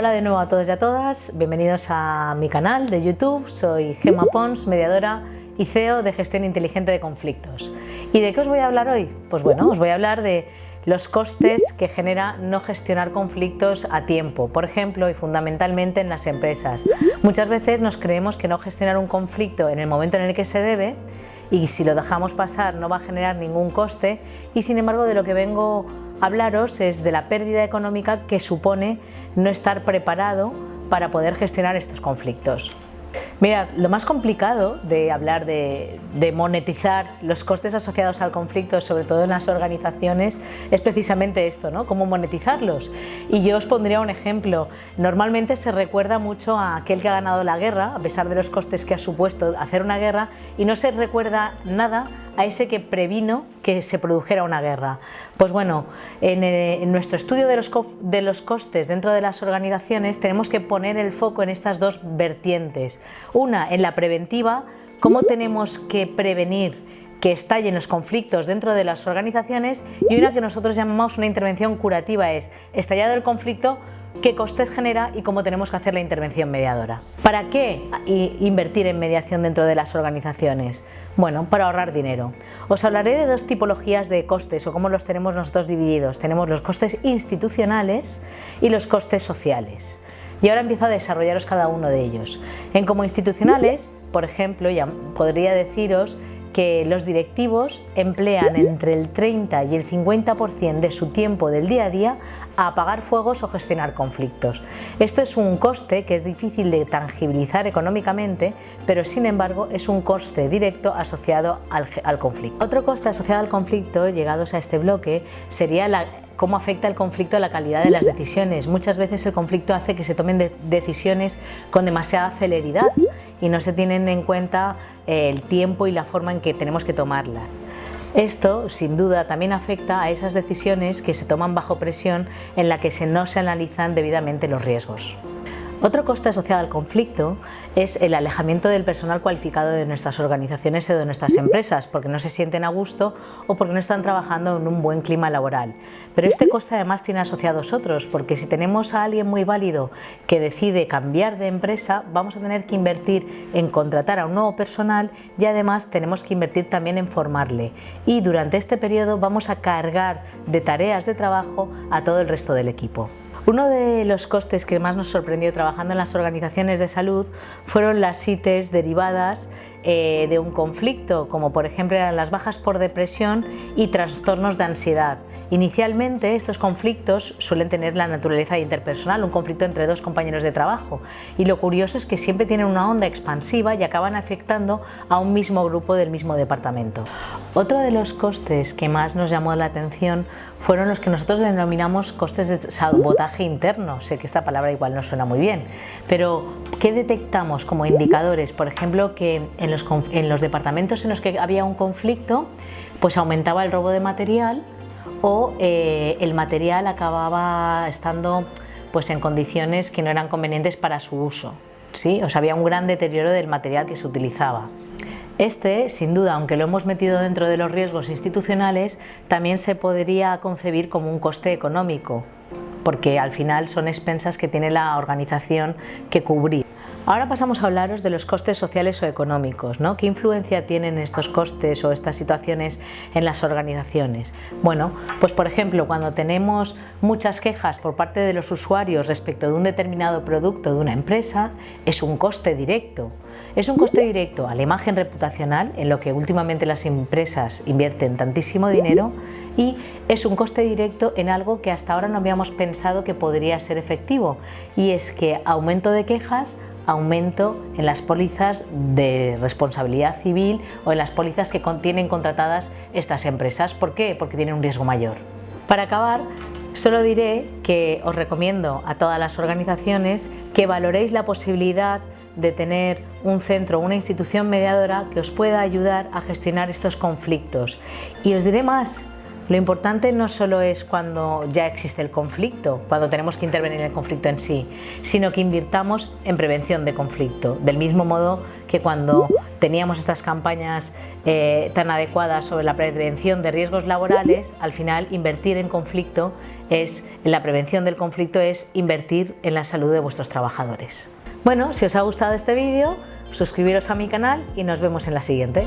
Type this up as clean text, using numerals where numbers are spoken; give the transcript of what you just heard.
Hola de nuevo a todos y a todas, bienvenidos a mi canal de YouTube. Soy Gemma Pons, mediadora y CEO de Gestión Inteligente de Conflictos. ¿Y de qué os voy a hablar hoy? Pues bueno, os voy a hablar de los costes que genera no gestionar conflictos a tiempo, por ejemplo y fundamentalmente en las empresas. Muchas veces nos creemos que no gestionar un conflicto en el momento en el que se debe y si lo dejamos pasar no va a generar ningún coste, y sin embargo de lo que vengo a hablaros es de la pérdida económica que supone no estar preparado para poder gestionar estos conflictos. Mirad, lo más complicado de hablar de monetizar los costes asociados al conflicto, sobre todo en las organizaciones, es precisamente esto, ¿no? Cómo monetizarlos. Y yo os pondría un ejemplo. Normalmente se recuerda mucho a aquel que ha ganado la guerra, a pesar de los costes que ha supuesto hacer una guerra, y no se recuerda nada a ese que previno que se produjera una guerra. Pues bueno, en nuestro estudio de los costes dentro de las organizaciones tenemos que poner el foco en estas dos vertientes. Una, en la preventiva, cómo tenemos que prevenir que estallen los conflictos dentro de las organizaciones, y una que nosotros llamamos una intervención curativa, es estallado el conflicto, qué costes genera y cómo tenemos que hacer la intervención mediadora. ¿Para qué invertir en mediación dentro de las organizaciones? Bueno, para ahorrar dinero. Os hablaré de dos tipologías de costes o cómo los tenemos nosotros divididos. Tenemos los costes institucionales y los costes sociales. Y ahora empiezo a desarrollaros cada uno de ellos. En como institucionales, por ejemplo, ya podría deciros que los directivos emplean entre el 30 y el 50% de su tiempo del día a día a apagar fuegos o gestionar conflictos. Esto es un coste que es difícil de tangibilizar económicamente, pero sin embargo es un coste directo asociado al conflicto. Otro coste asociado al conflicto, llegados a este bloque, sería cómo afecta el conflicto a la calidad de las decisiones. Muchas veces el conflicto hace que se tomen decisiones con demasiada celeridad y no se tienen en cuenta el tiempo y la forma en que tenemos que tomarlas. Esto, sin duda, también afecta a esas decisiones que se toman bajo presión en la que no se analizan debidamente los riesgos. Otro coste asociado al conflicto es el alejamiento del personal cualificado de nuestras organizaciones o de nuestras empresas, porque no se sienten a gusto o porque no están trabajando en un buen clima laboral. Pero este coste además tiene asociados otros, porque si tenemos a alguien muy válido que decide cambiar de empresa, vamos a tener que invertir en contratar a un nuevo personal y además tenemos que invertir también en formarle. Y durante este periodo vamos a cargar de tareas de trabajo a todo el resto del equipo. Uno de los costes que más nos sorprendió trabajando en las organizaciones de salud fueron las ITES derivadas de un conflicto, como por ejemplo eran las bajas por depresión y trastornos de ansiedad. Inicialmente estos conflictos suelen tener la naturaleza interpersonal, un conflicto entre dos compañeros de trabajo, y lo curioso es que siempre tienen una onda expansiva y acaban afectando a un mismo grupo del mismo departamento. Otro de los costes que más nos llamó la atención fueron los que nosotros denominamos costes de sabotaje interno. Sé que esta palabra igual no suena muy bien, pero ¿qué detectamos como indicadores? Por ejemplo, que en los departamentos en los que había un conflicto, pues aumentaba el robo de material o el material acababa estando pues en condiciones que no eran convenientes para su uso, ¿sí? O sea, había un gran deterioro del material que se utilizaba. Este, sin duda, aunque lo hemos metido dentro de los riesgos institucionales, también se podría concebir como un coste económico, porque al final son expensas que tiene la organización que cubrir. Ahora pasamos a hablaros de los costes sociales o económicos, ¿no? ¿Qué influencia tienen estos costes o estas situaciones en las organizaciones? Bueno, pues por ejemplo, cuando tenemos muchas quejas por parte de los usuarios respecto de un determinado producto de una empresa, es un coste directo. Es un coste directo a la imagen reputacional, en lo que últimamente las empresas invierten tantísimo dinero, y es un coste directo en algo que hasta ahora no habíamos pensado que podría ser efectivo, y es que aumento de quejas, aumento en las pólizas de responsabilidad civil o en las pólizas que tienen contratadas estas empresas. ¿Por qué? Porque tienen un riesgo mayor. Para acabar, solo diré que os recomiendo a todas las organizaciones que valoréis la posibilidad de tener un centro o una institución mediadora que os pueda ayudar a gestionar estos conflictos. Y os diré más, Lo importante no solo es cuando ya existe el conflicto, cuando tenemos que intervenir en el conflicto en sí, sino que invirtamos en prevención de conflicto, del mismo modo que cuando teníamos estas campañas tan adecuadas sobre la prevención de riesgos laborales, al final invertir en conflicto en la prevención del conflicto es invertir en la salud de vuestros trabajadores. Bueno, si os ha gustado este vídeo, suscribiros a mi canal y nos vemos en la siguiente.